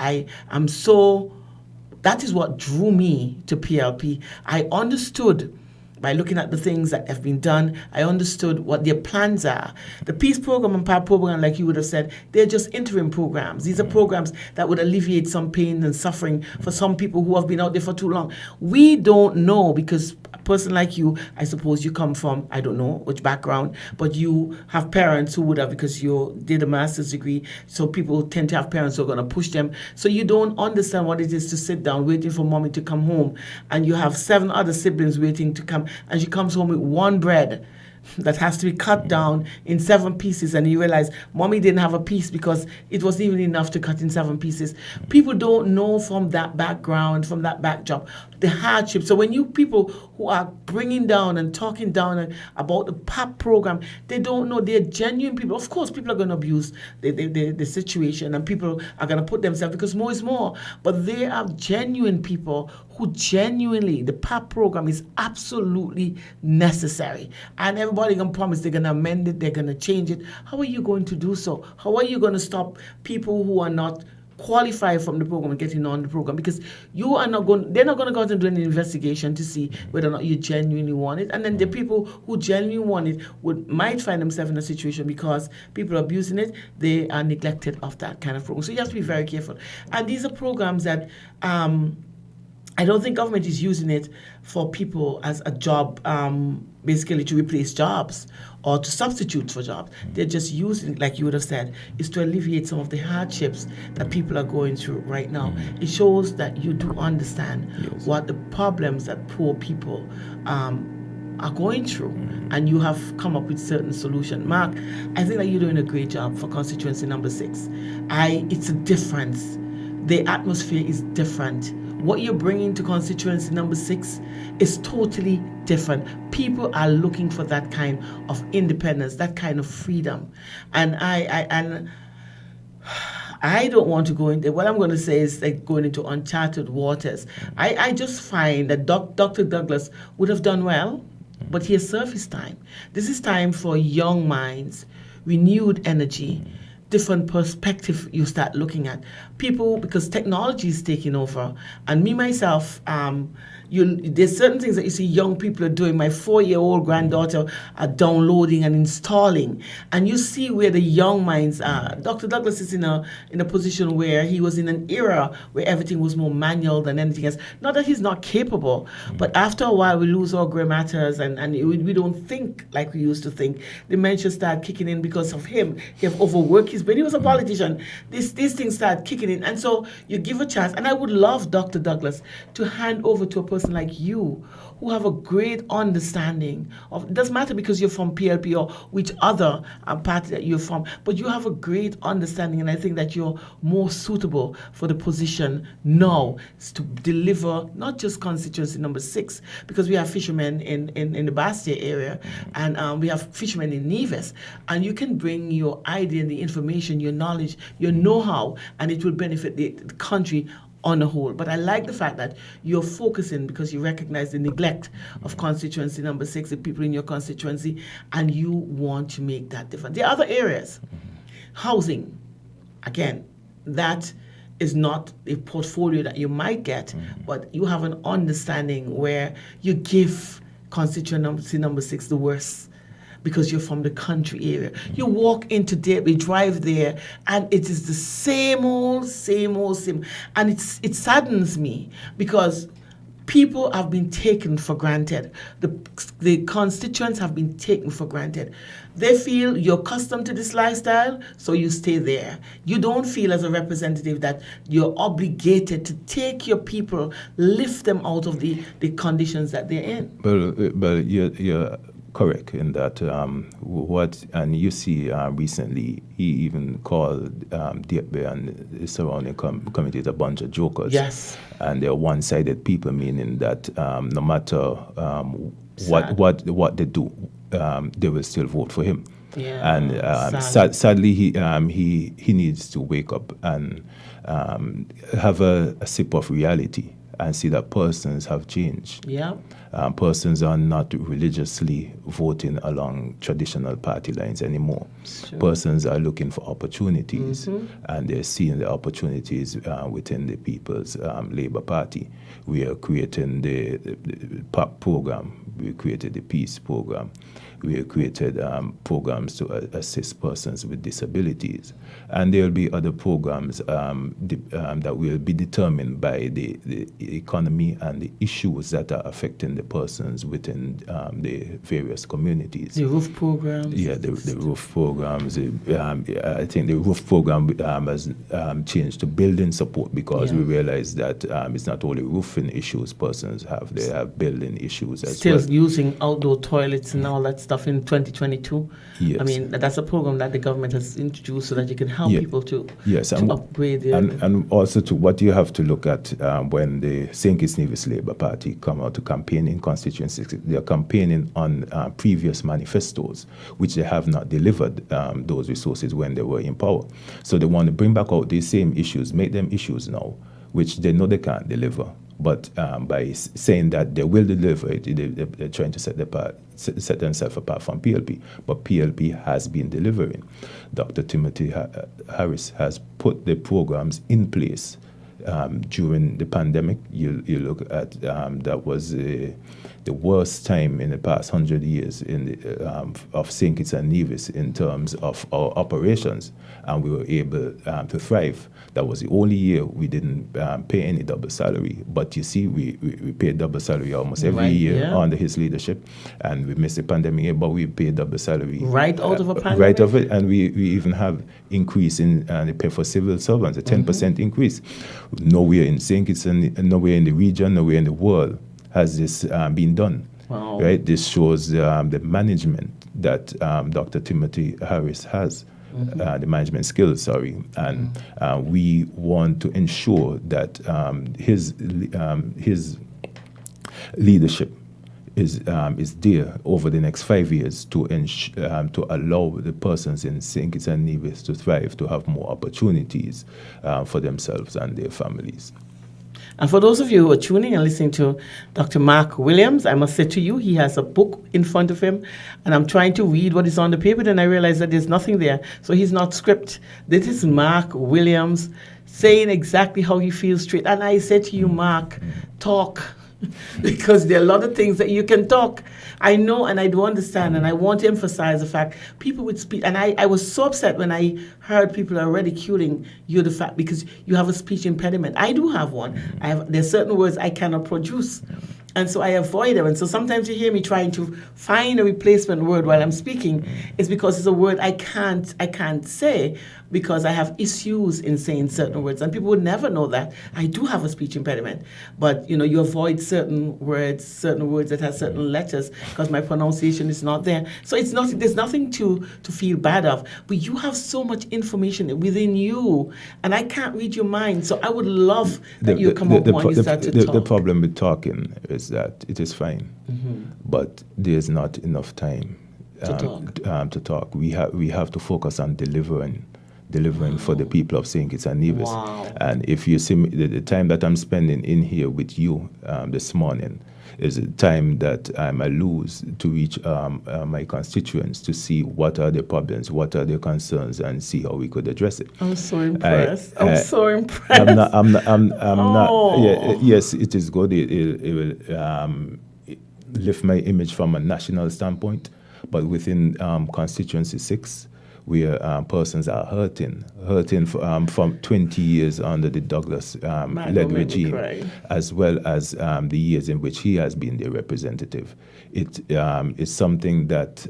that is what drew me to PLP. I understood by looking at the things that have been done. I understood what their plans are. The peace program and PAP program, like you would have said, they're just interim programs. These are programs that would alleviate some pain and suffering for some people who have been out there for too long. We don't know, because a person like you, I suppose you come from, I don't know which background, but you have parents who would have, because you did a master's degree, so people tend to have parents who are going to push them. So you don't understand what it is to sit down waiting for mommy to come home, and you have 7 other siblings waiting to come, and she comes home with one bread that has to be cut down in 7 pieces, and you realize mommy didn't have a piece because it wasn't even enough to cut in 7 pieces. People don't know from that background, from that backdrop, the hardship. So when you people who are bringing down and talking down about the PAP program, they don't know. They're genuine people. Of course, people are going to abuse the situation, and people are going to put themselves, because more is more. But they are genuine people who genuinely, the PAP program is absolutely necessary. And everybody can promise they're going to amend it, they're going to change it. How are you going to do so? How are you going to stop people who are not qualified from the program and getting on the program? Because you are not going, they're not going to go out and do an investigation to see whether or not you genuinely want it. And then the people who genuinely want it might find themselves in a situation, because people are abusing it, they are neglected of that kind of program. So you have to be very careful. And these are programs that I don't think government is using it for people as a job, basically to replace jobs or to substitute for jobs. They're just using it, like you would have said, is to alleviate some of the hardships that people are going through right now. It shows that you do understand what the problems that poor people are going through, and you have come up with certain solutions. Mark, I think that you're doing a great job for constituency number 6. It's a difference. The atmosphere is different. What you're bringing to constituency number 6 is totally different. People are looking for that kind of independence, that kind of freedom. And I don't want to go into, what I'm going to say is like going into uncharted waters. I just find that Dr. Douglas would have done well, but he has served his time. This is time for young minds, renewed energy, different perspective you start looking at. People, because technology is taking over, and me, myself, there's certain things that you see young people are doing. My 4-year-old granddaughter are downloading and installing, and you see where the young minds are. Dr. Douglas is in a position where he was in an era where everything was more manual than anything else. Not that he's not capable, but after a while we lose our grammatars, and we don't think like we used to think. Dementia started kicking in because of him. He have overworked his brain. He was a politician. These things start kicking in, and so you give a chance. And I would love Dr. Douglas to hand over to a person like you, who have a great understanding of, it doesn't matter because you're from PLP or which other party that you're from, but you have a great understanding, and I think that you're more suitable for the position now to deliver not just constituency number 6, because we have fishermen in the Bastia area, and we have fishermen in Nevis, and you can bring your idea, the information, your knowledge, your know-how, and it will benefit the country on the whole. But I like the fact that you're focusing, because you recognize the neglect of constituency number 6, the people in your constituency, and you want to make that difference. The other areas, housing, again, that is not a portfolio that you might get, but you have an understanding where you give constituency number 6 the worst, because you're from the country area. You walk into there, we drive there, and it is the same old. And it saddens me, because people have been taken for granted. The constituents have been taken for granted. They feel you're accustomed to this lifestyle, so you stay there. You don't feel as a representative that you're obligated to take your people, lift them out of the conditions that they're in. But you're correct in that and you see recently he even called Diakbe and the surrounding communities a bunch of jokers. Yes. And they're one-sided people, meaning that no matter what they do, they will still vote for him. Yeah, and sadly he needs to wake up and have a sip of reality and see that persons have changed. Yeah. Persons are not religiously voting along traditional party lines anymore. Sure. Persons are looking for opportunities, and they're seeing the opportunities within the People's Labour Party. We are creating the PAP program We created the Peace Program. We created programs to assist persons with disabilities. And there will be other programs that will be determined by the economy and the issues that are affecting the persons within the various communities. The roof programs? Yeah, the roof programs. I think the roof program has changed to building support because we realize that it's not only roofing issues persons have, they have building issues as well. Still using outdoor toilets and all that stuff in 2022. Yes. I mean, that's a program that the government has introduced so that you can help people to upgrade their... And also to what you have to look at when the St. Kitts Nevis Labour Party come out to campaign in constituencies, they are campaigning on previous manifestos, which they have not delivered those resources when they were in power. So they want to bring back out these same issues, make them issues now, which they know they can't deliver. But by saying that they will deliver it, they're trying to set themselves apart from PLP. But PLP has been delivering. Dr. Timothy Harris has put the programs in place during the pandemic. You look at that was the worst time in the past 100 years of St. Kitts and Nevis in terms of our operations, and we were able to thrive. That was the only year we didn't pay any double salary. But you see, we paid double salary almost every year under his leadership, and we missed the pandemic year, but we paid double salary. Right out of a pandemic? Right of it, and we even have increase in the pay for civil servants, a 10% increase. Nowhere in St. Kitts and nowhere in the region, nowhere in the world has this been done. Wow. Right? This shows the management that Dr. Timothy Harris has. The management skills, sorry, and we want to ensure that his leadership is there over the next 5 years to allow the persons in St. Kitts and Nevis to thrive, to have more opportunities for themselves and their families. And for those of you who are tuning and listening to Dr. Mark Williams, I must say to you, he has a book in front of him, and I'm trying to read what is on the paper, and I realize that there's nothing there. So he's not script. This is Mark Williams saying exactly how he feels straight. And I said to you, Mark, talk. Because there are a lot of things that you can talk. I know and I do understand, and I want to emphasize the fact people with speech, and I was so upset when I heard people are ridiculing you the fact because you have a speech impediment. I do have one. There's certain words I cannot produce. And so I avoid them. And so sometimes you hear me trying to find a replacement word while I'm speaking. It's because it's a word I can't say because I have issues in saying certain words. And people would never know that. I do have a speech impediment. But, you avoid certain words that have certain letters because my pronunciation is not there. So there's nothing to feel bad of. But you have so much information within you. And I can't read your mind. So I would love that you come up when you start to talk. The problem with talking is that it is fine, but there's not enough time to talk. We have to focus on delivering for the people of St. Kitts and Nevis. Wow. And if you see me, the time that I'm spending in here with you this morning is a time that I lose to reach my constituents to see what are their problems, what are their concerns, and see how we could address it. I'm so impressed. I'm so impressed. I'm not. Yeah, yes, it is good. It will lift my image from a national standpoint, but within constituency 6, where persons are hurting from 20 years under the Douglas-led regime, as well as the years in which he has been their representative. It is something that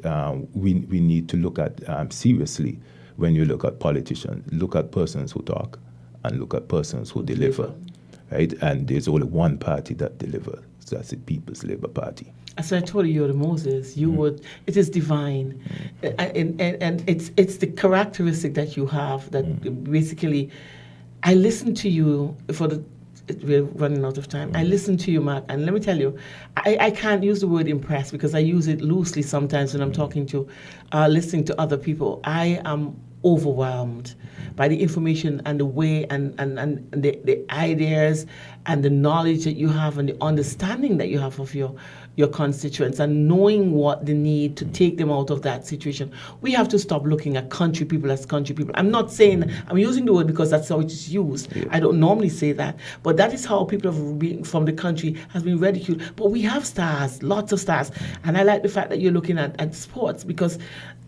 we need to look at seriously when you look at politicians. Look at persons who talk and look at persons who deliver. Right? And there's only one party that delivers. So that's the People's Labour Party. As I told you, you're the Moses. You would. It is divine, and it's the characteristic that you have that basically. I listen to you we're running out of time. I listen to you, Mark, and let me tell you, I can't use the word impressed because I use it loosely sometimes when I'm talking to, listening to other people. I am overwhelmed by the information and the way and the ideas and the knowledge that you have and the understanding that you have of your constituents and knowing what they need to take them out of that situation. We have to stop looking at country people as country people. I'm not saying, I'm using the word because that's how it is used. Yeah. I don't normally say that, but that is how people have been from the country has been ridiculed. But we have stars, lots of stars. And I like the fact that you're looking at sports because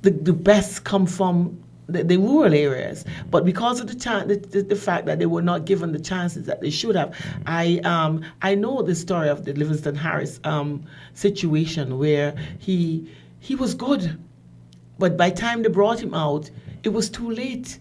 the best come from the rural areas, but because of the fact that they were not given the chances that they should have, I know the story of the Livingston Harris situation where he was good, but by the time they brought him out, it was too late.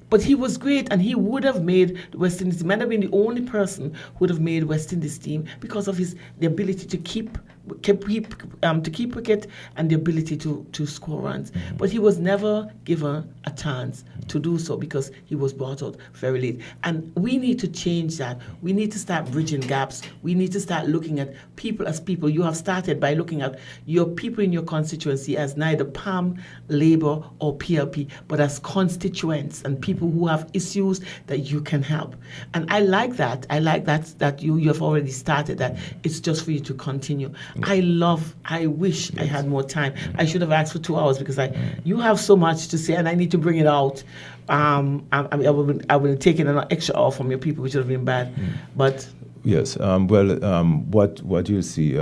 But he was great, and he would have made the West Indies team. Might have been the only person who would have made West Indies team because of the ability to keep wicket and the ability to score runs. But he was never given a chance to do so because he was brought out very late. And we need to change that. We need to start bridging gaps. We need to start looking at people as people. You have started by looking at your people in your constituency as neither PAM, Labour or PLP, but as constituents and people who have issues that you can help. And I like that. I like that you have already started that. It's just for you to continue. I wish I had more time. I should have asked for 2 hours because you have so much to say and I need to bring it out. I would have taken an extra hour from your people, which would have been bad. But yes, what you'll see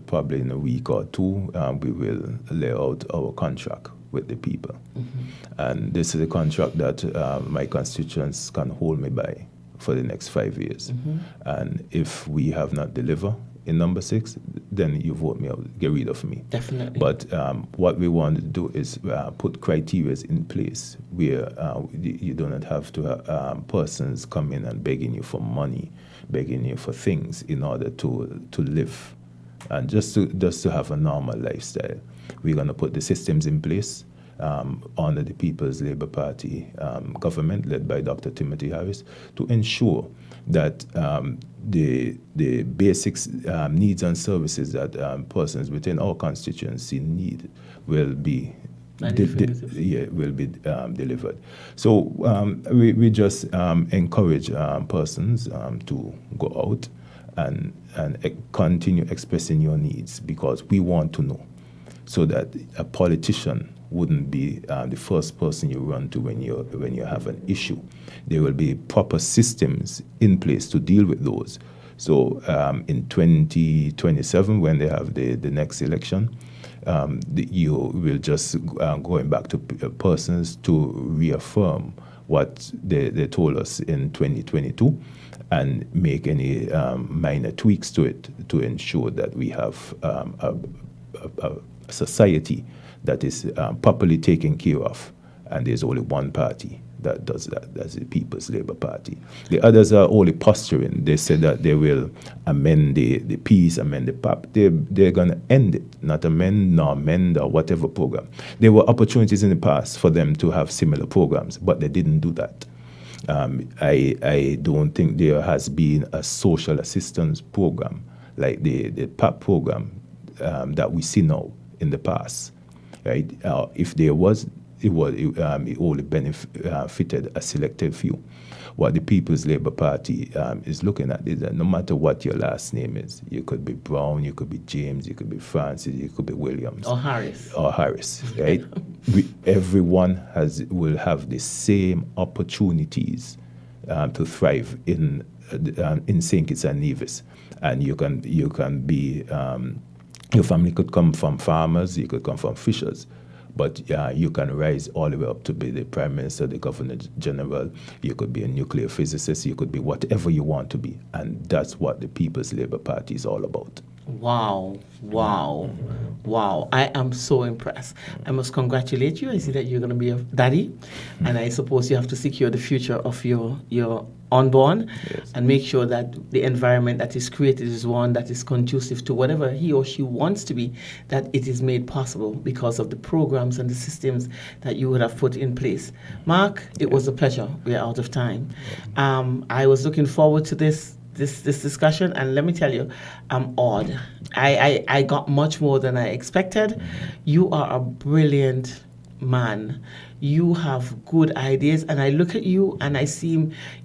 probably in a week or two, we will lay out our contract with the people. And this is a contract that my constituents can hold me by for the next 5 years. And if we have not delivered in number 6, then you vote me out, get rid of me. Definitely. But what we want to do is put criteria in place where you do not have to have persons come in and begging you for money, begging you for things in order to live, and just to have a normal lifestyle. We're going to put the systems in place under the People's Labour Party government led by Dr. Timothy Harris to ensure that the basic needs and services that persons within our constituency need will be delivered. So we just encourage persons to go out and continue expressing your needs, because we want to know, so that a politician wouldn't be the first person you run to when you have an issue. There will be proper systems in place to deal with those. So in 2027, when they have the next election, you will just going back to persons to reaffirm what they told us in 2022 and make any minor tweaks to it to ensure that we have a society that is properly taken care of. And there's only one party that does that. That's the People's Labour Party. The others are only posturing. They said that they will amend the peace, amend the PAP. They're going to end it, not amend nor amend or whatever program. There were opportunities in the past for them to have similar programs, but they didn't do that. I don't think there has been a social assistance program like the PAP program that we see now in the past. Right? If there was, it only benefited a selected few. What the People's Labour Party is looking at is that no matter what your last name is, you could be Brown, you could be James, you could be Francis, you could be Williams. Or Harris. Right? Everyone will have the same opportunities to thrive in St. Kitts and Nevis. And you can be... your family could come from farmers, you could come from fishers, but you can rise all the way up to be the Prime Minister, the Governor General. You could be a nuclear physicist, you could be whatever you want to be. And that's what the People's Labour Party is all about. Wow. I am so impressed. I must congratulate you. I see that you're going to be a daddy, and I suppose you have to secure the future of your unborn, yes, and make sure that the environment that is created is one that is conducive to whatever he or she wants to be, that it is made possible because of the programs and the systems that you would have put in place. Mark, it was a pleasure. We are out of time. I was looking forward to this discussion, and let me tell you, I'm awed. I got much more than I expected. You are a brilliant man. You have good ideas, and I look at you and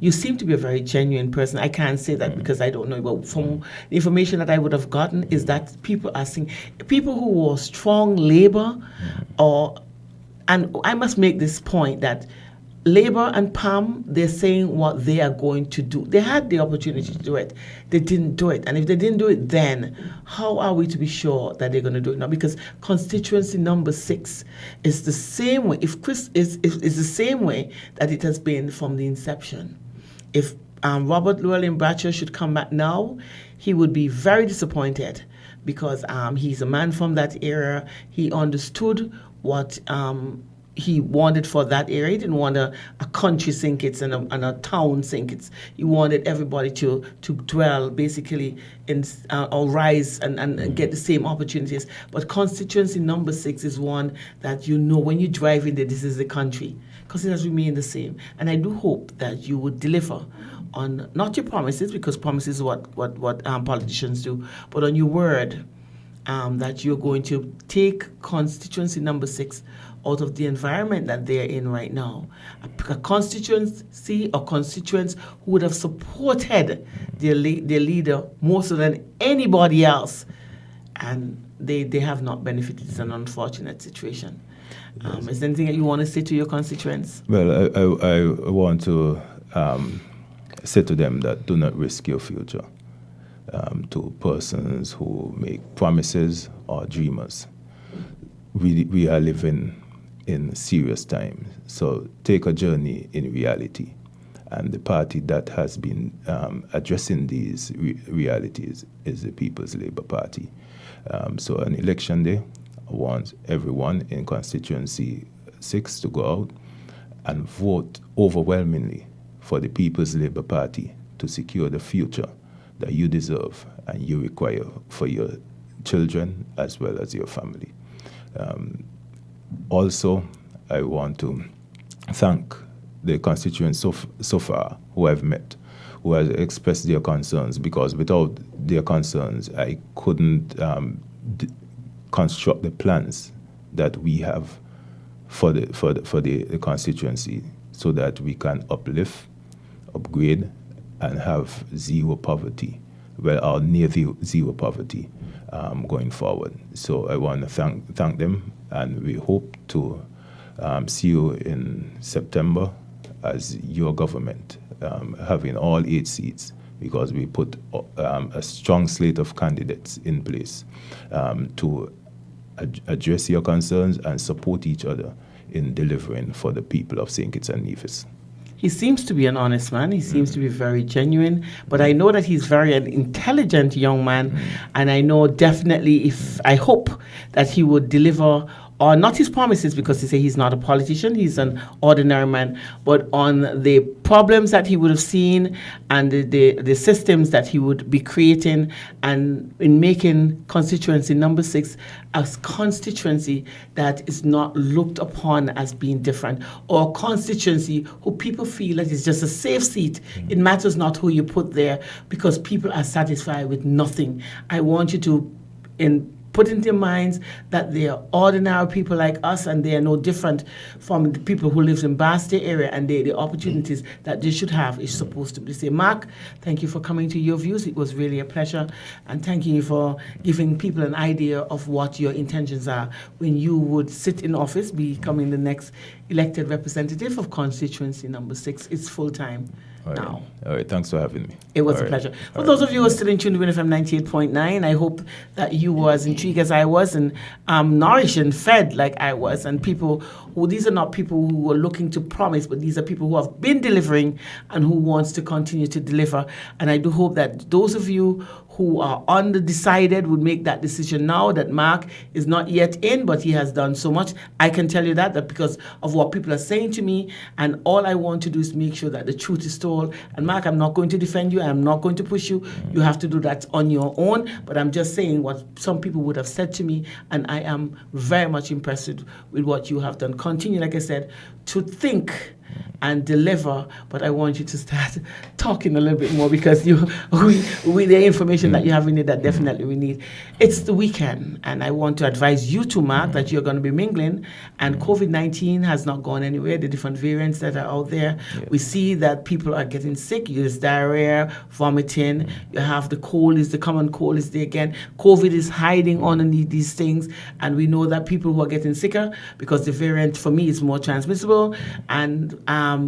you seem to be a very genuine person. I can't say that because I don't know, but from the information that I would have gotten is that people are seeing people who are strong labor, and I must make this point that Labour and PAM, they're saying what they are going to do. They had the opportunity to do it. They didn't do it. And if they didn't do it then, how are we to be sure that they're going to do it now? Because constituency number 6 is the same way. If Chris is the same way that it has been from the inception. If Robert Llewellyn Bradshaw should come back now, he would be very disappointed because he's a man from that era. He understood what he wanted for that area. He didn't want a country St. Kitts and a town St. Kitts. He wanted everybody to dwell basically in or rise and get the same opportunities. But constituency number 6 is one that when you drive in there, this is the country, because it has remained the same. And I do hope that you would deliver on not your promises, because promises is what politicians do, but on your word that you're going to take constituency number 6 out of the environment that they're in right now. A constituency or constituents who would have supported their leader more so than anybody else, and they have not benefited. It's an unfortunate situation. Is there anything that you want to say to your constituents? Well, I want to say to them that do not risk your future to persons who make promises or dreamers. We are living in serious times, so take a journey in reality. And the party that has been addressing these realities is the People's Labour Party. So on election day, I want everyone in constituency 6 to go out and vote overwhelmingly for the People's Labour Party to secure the future that you deserve and you require for your children as well as your family. Also, I want to thank the constituents so far who I've met, who have expressed their concerns, because without their concerns, I couldn't construct the plans that we have for the constituency, so that we can uplift, upgrade, and have zero poverty, or near zero poverty going forward. So I want to thank them, and we hope to see you in September as your government, having all 8 seats, because we put a strong slate of candidates in place to address your concerns and support each other in delivering for the people of St. Kitts and Nevis. He seems to be an honest man. He seems to be very genuine. But I know that he's very an intelligent young man. And I know definitely I hope that he would deliver on not his promises, because he said he's not a politician, he's an ordinary man, but on the problems that he would have seen and the systems that he would be creating, and in making constituency number 6 a constituency that is not looked upon as being different, or a constituency who people feel that it's just a safe seat. It matters not who you put there, because people are satisfied with nothing. I want you to put into your minds that they are ordinary people like us, and they are no different from the people who live in Bastille area, and the opportunities that they should have is supposed to be the same. Mark, thank you for coming to Your Views. It was really a pleasure, and thank you for giving people an idea of what your intentions are when you would sit in office, becoming the next elected representative of constituency number 6. It's full-time now. All right, thanks for having me. It was a pleasure. For those of you who are still in tune to WinFM 98.9, I hope that you were as intrigued as I was, and nourished and fed like I was. And people these are not people who are looking to promise, but these are people who have been delivering and who wants to continue to deliver. And I do hope that those of you who are undecided would make that decision now, that Mark is not yet in, but he has done so much. I can tell you that because of what people are saying to me, and all I want to do is make sure that the truth is told. And Mark, I'm not going to defend you. I'm not going to push you. You have to do that on your own. But I'm just saying what some people would have said to me, and I am very much impressed with what you have done. Continue, like I said, to think and deliver, but I want you to start talking a little bit more because we the information that you have in it that definitely we need. It's the weekend, and I want to advise you to Mark that you're going to be mingling, and COVID-19 has not gone anywhere. The different variants that are out there, we see that people are getting sick. There's diarrhea, vomiting. You have the cold, the common cold is there again. COVID is hiding underneath these things, and we know that people who are getting sicker because the variant for me is more transmissible, and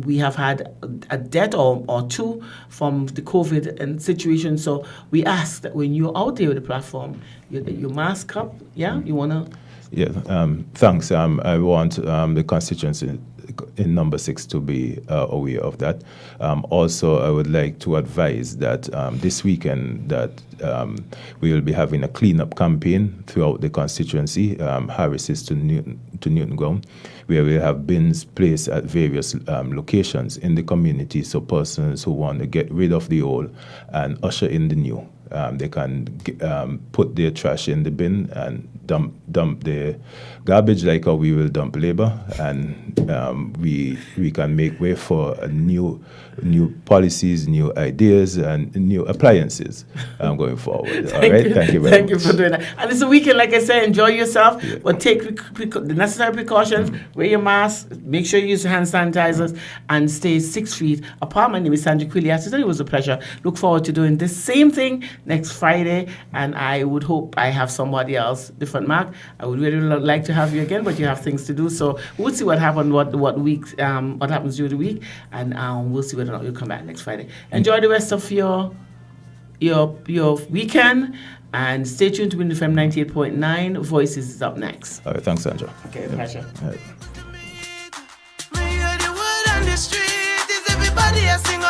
we have had a death or two from the COVID and situation. So we ask that when you're out there with the platform, you mask up. Yeah, you wanna. Yeah, thanks. I want the constituency in number 6 to be aware of that. Also, I would like to advise that this weekend that we will be having a cleanup campaign throughout the constituency, Harris to Newton Ground, where we have bins placed at various locations in the community, so persons who want to get rid of the old and usher in the new. They can put their trash in the bin and dump the garbage like how we will dump labor, and we can make way for new policies, new ideas, and new appliances going forward. All right, thank you very much. Thank you for doing that. And it's a weekend, like I said, enjoy yourself, but take the necessary precautions. Wear your mask, make sure you use hand sanitizers, and stay 6 feet apart. My name is Sandra Quilly. As I said, it was a pleasure. Look forward to doing this same thing next Friday, and I would hope I have somebody else, different Mark. I would really like to have you again, but you have things to do, so we'll see what happened, what happens during the week, and we'll see whether or not you'll come back next Friday. Enjoy the rest of your weekend, and stay tuned to Wind FM 98.9. Voices is up next. All right, thanks, Sandra. Okay, pleasure. All right. Me hear the word on the street, is everybody a sing